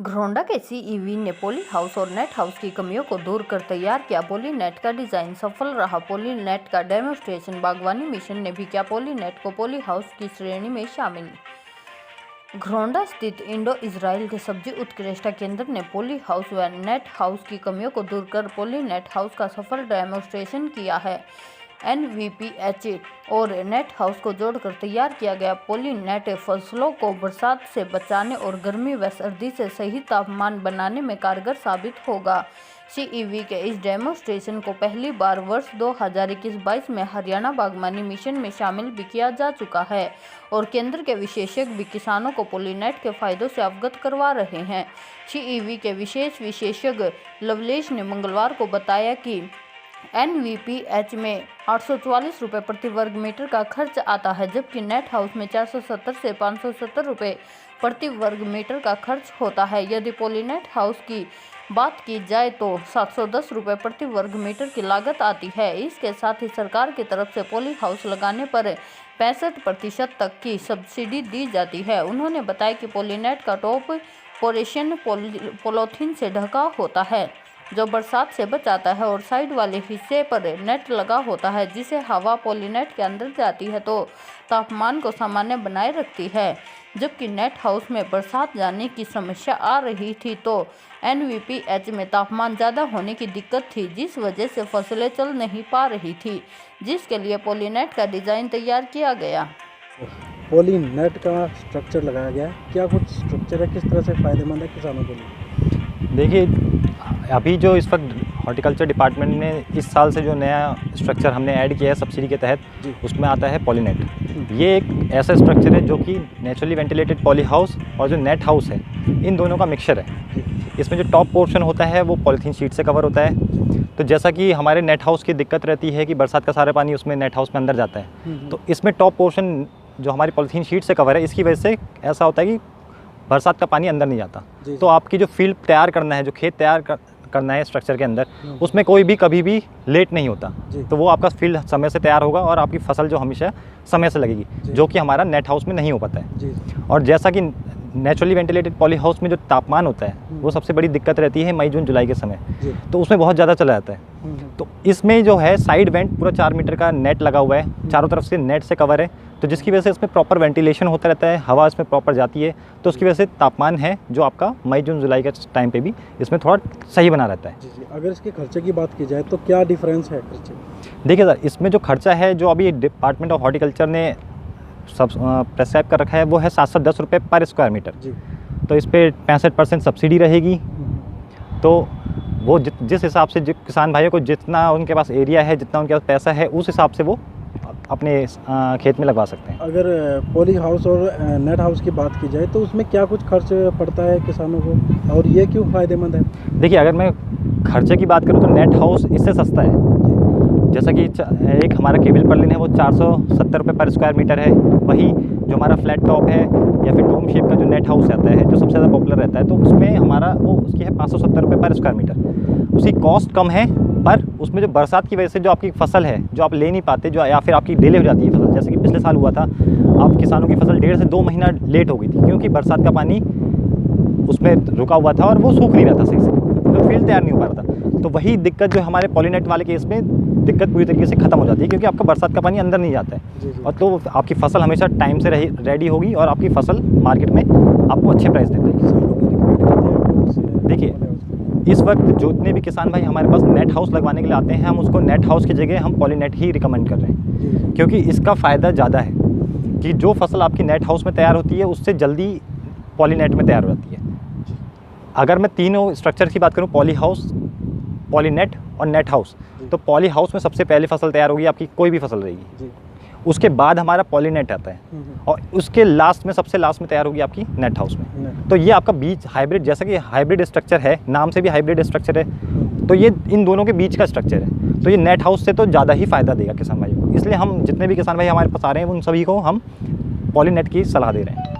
घरौंडा के सीईवी ने poly house और नेट हाउस की कमियों को दूर कर तैयार किया पॉली नेट का डिजाइन। सफल रहा पॉली नेट का डेमोन्स्ट्रेशन। बागवानी मिशन ने भी किया पॉली नेट को पॉली हाउस की श्रेणी में शामिल। घरौंडा स्थित इंडो इजराइल के सब्जी उत्कृष्टता केंद्र ने पॉली हाउस व नेट हाउस की कमियों को दूर कर पॉली नेट हाउस का सफल डेमोन्स्ट्रेशन किया है। NVPH और नेट हाउस को जोड़कर तैयार किया गया पॉली नेट फसलों को बरसात से बचाने और गर्मी व सर्दी से सही तापमान बनाने में कारगर साबित होगा। CEV के इस डेमोन्स्ट्रेशन को पहली बार वर्ष 2021-22 में हरियाणा बागवानी मिशन में शामिल भी किया जा चुका है और केंद्र के विशेषज्ञ भी किसानों को पॉलीनेट के फायदों से अवगत करवा रहे हैं। CEV के विशेषज्ञ लवलेश ने मंगलवार को बताया कि NVPH में 844 रुपये प्रति वर्ग मीटर का खर्च आता है, जबकि नेट हाउस में 470 से 570 रुपये प्रति वर्ग मीटर का खर्च होता है। यदि पॉलीनेट हाउस की बात की जाए तो 710 रुपये प्रति वर्ग मीटर की लागत आती है। इसके साथ ही सरकार की तरफ से पॉली हाउस लगाने पर 65% तक की सब्सिडी दी जाती है। उन्होंने बताया कि पॉलीनेट का टॉप पोर्शन पॉलीथीन से ढका होता है जो बरसात से बचाता है और साइड वाले हिस्से पर नेट लगा होता है जिसे हवा पॉलीनेट के अंदर जाती है तो तापमान को सामान्य बनाए रखती है। जबकि नेट हाउस में बरसात जाने की समस्या आ रही थी तो NVPH में तापमान ज़्यादा होने की दिक्कत थी, जिस वजह से फसलें चल नहीं पा रही थी, जिसके लिए पॉलीनेट का डिज़ाइन तैयार किया गया। पॉलीनेट का स्ट्रक्चर लगाया गया, क्या कुछ स्ट्रक्चर है, किस तरह से फ़ायदेमंद है किसानों के लिए? देखिए, अभी जो इस वक्त हॉर्टिकल्चर डिपार्टमेंट ने इस साल से जो नया स्ट्रक्चर हमने ऐड किया है सब्सिडी के तहत, उसमें आता है पॉलीनेट। ये एक ऐसा स्ट्रक्चर है जो कि नेचुरली वेंटिलेटेड पॉली हाउस और जो नेट हाउस है इन दोनों का मिक्सचर है। इसमें जो टॉप पोर्शन होता है वो पॉलीथीन शीट से कवर होता है। तो जैसा कि हमारे नेट हाउस की दिक्कत रहती है कि बरसात का सारा पानी उसमें नेट हाउस में अंदर जाता है, तो इसमें टॉप पोर्शन जो हमारी पॉलीथीन शीट से कवर है, इसकी वजह से ऐसा होता है कि बरसात का पानी अंदर नहीं जाता। तो आपकी जो फील्ड तैयार करना है, जो खेत तैयार करना है स्ट्रक्चर के अंदर, उसमें कोई भी कभी भी लेट नहीं होता। तो वो आपका फील्ड समय से तैयार होगा और आपकी फसल जो हमेशा समय से लगेगी, जो कि हमारा नेट हाउस में नहीं हो पाता है। और जैसा कि नेचुरली वेंटिलेटेड पॉली हाउस में जो तापमान होता है वो सबसे बड़ी दिक्कत रहती है मई जून जुलाई के समय, तो उसमें बहुत ज़्यादा चला जाता है। तो इसमें जो है साइड वेंट पूरा 4 मीटर का नेट लगा हुआ है, चारों तरफ से नेट से कवर है, तो जिसकी वजह से इसमें प्रॉपर वेंटिलेशन होता रहता है, हवा इसमें प्रॉपर जाती है, तो उसकी वजह से तापमान है जो आपका मई जून जुलाई के टाइम पे भी इसमें थोड़ा सही बना रहता है। अगर इसके खर्चे की बात की जाए तो क्या डिफरेंस है खर्चे? देखिए सर, इसमें जो खर्चा है जो अभी डिपार्टमेंट ऑफ हॉर्टिकल्चर ने सब प्रेस्क्राइब कर रखा है वो है 710 रुपये पर स्क्वायर मीटर। तो इस पर 65% सब्सिडी रहेगी। तो वो जिस हिसाब से किसान भाइयों को जितना उनके पास एरिया है, जितना उनके पास पैसा है, उस हिसाब से वो अपने खेत में लगवा सकते हैं। अगर पॉली हाउस और नेट हाउस की बात की जाए तो उसमें क्या कुछ खर्च पड़ता है किसानों को और ये क्यों फ़ायदेमंद है? देखिए, अगर मैं खर्चे की बात करूँ तो नेट हाउस इससे सस्ता है। जैसा कि एक हमारा केबल पर्लिन है वो 470 रुपये पर स्क्वायर मीटर है। वही जो हमारा फ्लैट टॉप है या फिर डोम शेप का जो नेट हाउस रहता है जो सबसे ज़्यादा पॉपुलर रहता है, तो उसमें हमारा वो उसकी है 570 रुपये पर स्क्वायर मीटर। उसकी कॉस्ट कम है, पर उसमें जो बरसात की वजह से जो आपकी फसल है जो आप ले नहीं पाते, जो या फिर आपकी डिले हो जाती है फसल, जैसे कि पिछले साल हुआ था, आप किसानों की फसल 1.5 से 2 महीना लेट हो गई थी क्योंकि बरसात का पानी उसमें रुका हुआ था और वो सूख नहीं रहा था सही से, तो फील्ड तैयार नहीं हो पा रहा था। तो वही दिक्कत जो हमारे पॉलीनेट वाले केस में दिक्कत पूरी तरीके से ख़त्म हो जाती है क्योंकि आपका बरसात का पानी अंदर नहीं जाता है और तो आपकी फसल हमेशा टाइम से रेडी होगी और आपकी फसल मार्केट में आपको अच्छे प्राइस दे देगी। देखिए, इस वक्त जितने भी किसान भाई हमारे पास नेट हाउस लगवाने के लिए आते हैं, हम उसको नेट हाउस की जगह हम पॉलीनेट ही रिकमेंड कर रहे हैं क्योंकि इसका फ़ायदा ज़्यादा है कि जो फसल आपकी नेट हाउस में तैयार होती है उससे जल्दी पॉलीनेट में तैयार हो जाती है। अगर मैं तीनों स्ट्रक्चर की बात करूँ, पॉली हाउस, पॉलीनेट और नेट हाउस, तो पॉली हाउस में सबसे पहले फसल तैयार होगी आपकी, कोई भी फसल रहेगी, उसके बाद हमारा पॉलीनेट आता है और उसके लास्ट में सबसे लास्ट में तैयार होगी आपकी नेट हाउस में। तो ये आपका बीच हाइब्रिड, जैसा कि हाइब्रिड स्ट्रक्चर है, नाम से भी हाइब्रिड स्ट्रक्चर है, तो ये इन दोनों के बीच का स्ट्रक्चर है। तो ये नेट हाउस से तो ज़्यादा ही फ़ायदा देगा किसान भाइयों को, इसलिए हम जितने भी किसान भाई हमारे पास आ रहे हैं उन सभी को हम पॉलीनेट की सलाह दे रहे हैं।